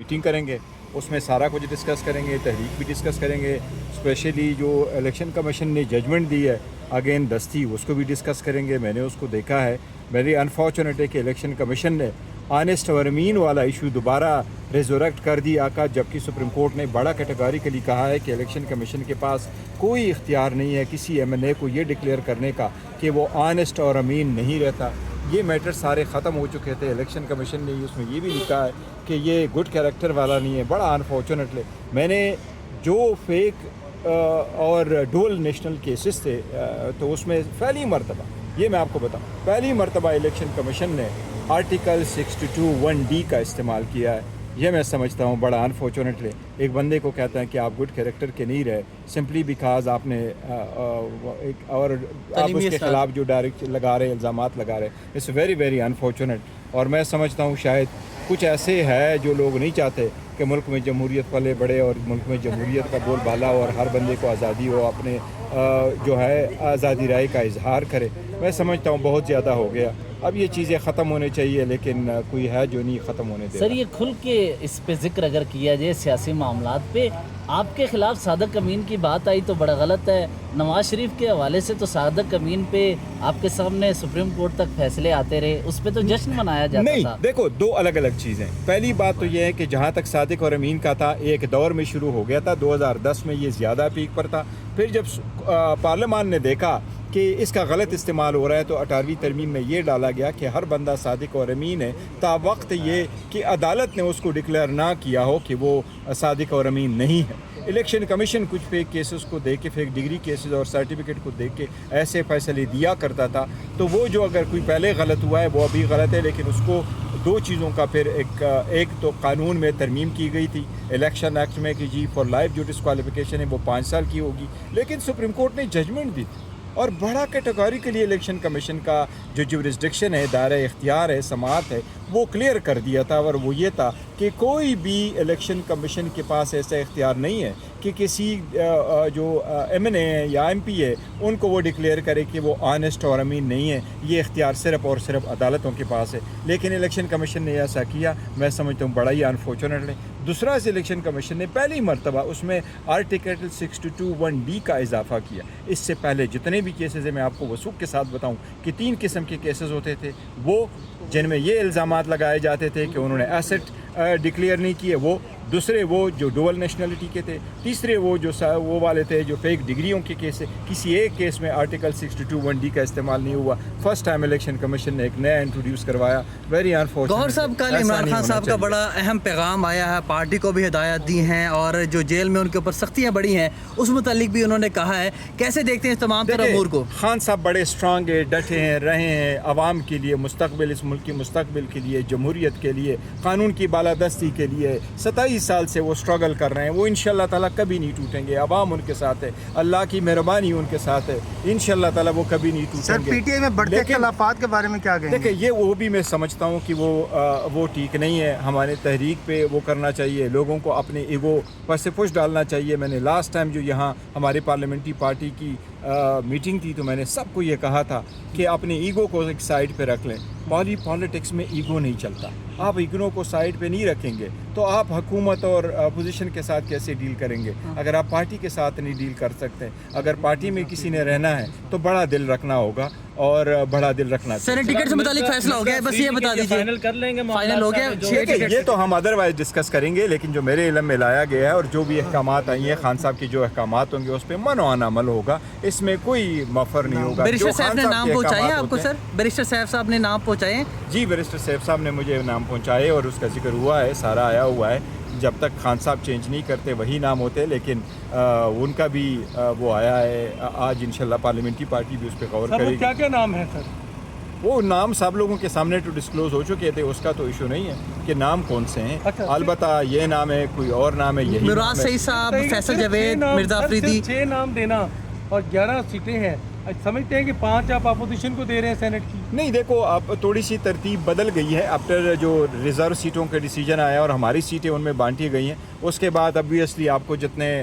Meeting کریں گے, اس میں سارا کچھ ڈسکس کریں گے, تحریک بھی ڈسکس کریں گے, اسپیشلی جو الیکشن کمیشن نے ججمنٹ دی ہے اگین دستی, اس کو بھی ڈسکس کریں گے. میں نے اس کو دیکھا ہے, ویری انفارچونیٹ ہے کہ الیکشن کمیشن نے آنیسٹ اور امین والا ایشو دوبارہ ریزوریکٹ کر دیا کا, جبکہ سپریم کورٹ نے بڑا کیٹیگوریکلی کہا ہے کہ الیکشن کمیشن کے پاس کوئی اختیار نہیں ہے کسی ایم این اے کو یہ ڈکلیئر کرنے کا کہ وہ آنیسٹ اور امین نہیں رہتا. یہ میٹر سارے ختم ہو چکے تھے. الیکشن کمیشن نے اس میں یہ بھی لکھا ہے کہ یہ گڈ کیریکٹر والا نہیں ہے. بڑا انفارچونیٹلی میں نے جو فیک اور ڈول نیشنل کیسز تھے تو اس میں پہلی مرتبہ, یہ میں آپ کو بتاؤں, پہلی مرتبہ الیکشن کمیشن نے آرٹیکل 62(1)D کا استعمال کیا ہے. یہ میں سمجھتا ہوں بڑا انفارچونیٹلی ایک بندے کو کہتا ہے کہ آپ گڈ کیریکٹر کے نہیں رہے سمپلی بیکاز آپ نے اور آپ اس کے خلاف جو ڈائریکٹ لگا رہے الزامات لگا رہے, اٹس ویری ویری انفارچونیٹ. اور میں سمجھتا ہوں شاید کچھ ایسے ہے جو لوگ نہیں چاہتے کہ ملک میں جمہوریت پلے بڑھے اور ملک میں جمہوریت کا بول بالا ہو اور ہر بندے کو آزادی ہو اپنے جو ہے آزادی رائے کا اظہار کرے. میں سمجھتا ہوں بہت زیادہ ہو گیا, اب یہ چیزیں ختم ہونے چاہیے, لیکن کوئی ہے جو نہیں ختم ہونے دے. سر یہ کھل کے اس پہ ذکر اگر کیا جائے سیاسی معاملات پہ, آپ کے خلاف صادق امین کی بات آئی تو بڑا غلط ہے. نواز شریف کے حوالے سے تو صادق امین پہ آپ کے سامنے سپریم کورٹ تک فیصلے آتے رہے, اس پہ تو جشن منایا جاتا تھا. نہیں دیکھو, دو الگ الگ چیزیں. پہلی بات تو یہ ہے کہ جہاں تک صادق اور امین کا تھا ایک دور میں شروع ہو گیا تھا, 2010 میں یہ زیادہ پیک پر تھا. پھر جب پارلیمان نے دیکھا کہ اس کا غلط استعمال ہو رہا ہے تو 18ویں ترمیم میں یہ ڈالا گیا کہ ہر بندہ صادق اور امین ہے تا وقت یہ کہ عدالت نے اس کو ڈکلیئر نہ کیا ہو کہ وہ صادق اور امین نہیں ہے. الیکشن کمیشن کچھ فیک کیسز کو دیکھ کے, فیک ڈگری کیسز اور سرٹیفکیٹ کو دیکھ کے ایسے فیصلے دیا کرتا تھا. تو وہ جو اگر کوئی پہلے غلط ہوا ہے وہ ابھی غلط ہے, لیکن اس کو دو چیزوں کا پھر ایک تو قانون میں ترمیم کی گئی تھی الیکشن ایکٹ میں کہ جی فار لائف جو ڈسکوالیفیکیشن ہے وہ 5 سال کی ہوگی, لیکن سپریم کورٹ نے ججمنٹ دی تھی. اور بڑا کیٹیگوری کے لیے الیکشن کمیشن کا جو جورسڈکشن ہے, دائرہ اختیار ہے, سماعت ہے, وہ کلیئر کر دیا تھا. اور وہ یہ تھا کہ کوئی بھی الیکشن کمیشن کے پاس ایسا اختیار نہیں ہے کہ کسی جو ایم این اے یا ایم پی ہے ان کو وہ ڈکلیئر کرے کہ وہ آنیسٹ اور امین نہیں ہے. یہ اختیار صرف اور صرف عدالتوں کے پاس ہے, لیکن الیکشن کمیشن نے ایسا کیا. میں سمجھتا ہوں بڑا ہی انفارچونیٹ ہے. دوسرا الیکشن کمیشن نے پہلی مرتبہ اس میں آرٹیکل 62(1)D کا اضافہ کیا. اس سے پہلے جتنے بھی کیسز ہیں, میں آپ کو وثوق کے ساتھ بتاؤں کہ 3 قسم کے کیسز ہوتے تھے, وہ جن میں یہ الزامات لگائے جاتے تھے کہ انہوں نے ایسٹ ڈکلیئر نہیں کیے, وہ دوسرے وہ جو ڈوول نیشنلٹی کے تھے, تیسرے وہ جو وہ والے تھے جو فیک ڈگریوں کے کیس. کسی ایک کیس میں آرٹیکل 62(1)D کا استعمال نہیں ہوا. فرسٹ ٹائم الیکشن کمیشن نے ایک نیا انٹروڈیوس کروایا. Very unfortunate. گوہر صاحب, کل عمران خان صاحب کا بڑا اہم پیغام آیا ہے, پارٹی کو بھی ہدایت دی ہیں اور جو جیل میں ان کے اوپر سختیاں بڑی ہیں اس متعلق بھی انہوں نے کہا ہے. کیسے دیکھتے ہیں اس تمام تر امور کو؟ خان صاحب بڑے اسٹرانگ ہے, ڈٹے ہیں, رہے ہیں عوام کے لیے, مستقبل اس ملک کے مستقبل کے لیے, جمہوریت کے لیے, قانون کی بالادستی کے لیے 27 سال سے وہ اسٹرگل کر رہے ہیں. وہ انشاءاللہ تعالیٰ کبھی نہیں ٹوٹیں گے. عوام ان کے ساتھ ہے, اللہ کی مہربانی ان کے ساتھ ہے, انشاءاللہ تعالیٰ وہ کبھی نہیں ٹوٹیں گے. سر پی ٹی آئی میں بڑھتے اختلافات کے بارے میں کیا کہیں گے؟ دیکھیں یہ وہ بھی میں سمجھتا ہوں کہ وہ ٹھیک نہیں ہے. ہمارے تحریک پہ وہ کرنا چاہیے, لوگوں کو اپنے ایگو پر سے پش ڈالنا چاہیے. میں نے لاسٹ ٹائم جو یہاں ہماری پارلیمنٹری پارٹی کی میٹنگ تھی تو میں نے سب کو یہ کہا تھا کہ اپنے ایگو کو ایک سائڈ پہ رکھ لیں. پالیٹکس میں ایگو نہیں چلتا. آپ ایگو کو سائڈ پہ نہیں رکھیں گے تو آپ حکومت اور اپوزیشن کے ساتھ کیسے ڈیل کریں گے؟ اگر آپ پارٹی کے ساتھ نہیں ڈیل کر سکتے, اگر پارٹی میں کسی نے رہنا ہے تو بڑا دل رکھنا ہوگا اور بڑا دل رکھنا چاہیے. سر ٹکٹ سے متعلق فیصلہ ہو گیا ہے, بس یہ بتا دیجیے. فائنل کر لیں گے, فائنل ہو گیا. یہ تو ہم ادروائز ڈسکس کریں گے, لیکن جو میرے علم میں لایا گیا ہے اور جو بھی احکامات آئی ہیں, خان صاحب کے جو احکامات ہوں گے اس پہ منوان عمل ہوگا. اس میں کوئی مفر نہیں ہوگا. بیرسٹر صاحب نے نام پہنچائے آپ کو؟ سر بیرسٹر صاحب نے نام پہنچائے؟ جی بیرسٹر صاحب نے مجھے نام پہنچائے اور اس کا ذکر ہوا ہے, سارا آیا ہوا ہے. جب تک خان صاحب چینج نہیں کرتے وہی نام ہوتے, لیکن ان کا بھی وہ آیا ہے. آج انشاءاللہ پارلیمنٹری پارٹی بھی اس پہ غور کرے گی. کیا کیا نام ہے سر؟ وہ نام سب لوگوں کے سامنے تو ڈسکلوز ہو چکے تھے, اس کا تو ایشو نہیں ہے کہ نام کون سے ہیں. البتہ یہ نام ہے, کوئی اور نام ہے, یہی مراد سعید صاحب, فیصل جاوید, مرزا افریدی. 6 نام دینا اور 11 سیٹیں ہیں. سمجھتے ہیں کہ 5 آپ اپوزیشن کو دے رہے ہیں سینٹ کی؟ نہیں, دیکھو اب تھوڑی سی ترتیب بدل گئی ہے. آفٹر جو ریزرو سیٹوں کا ڈیسیجن آیا اور ہماری سیٹیں ان میں بانٹی گئی ہیں, اس کے بعد ابویسلی آپ کو جتنے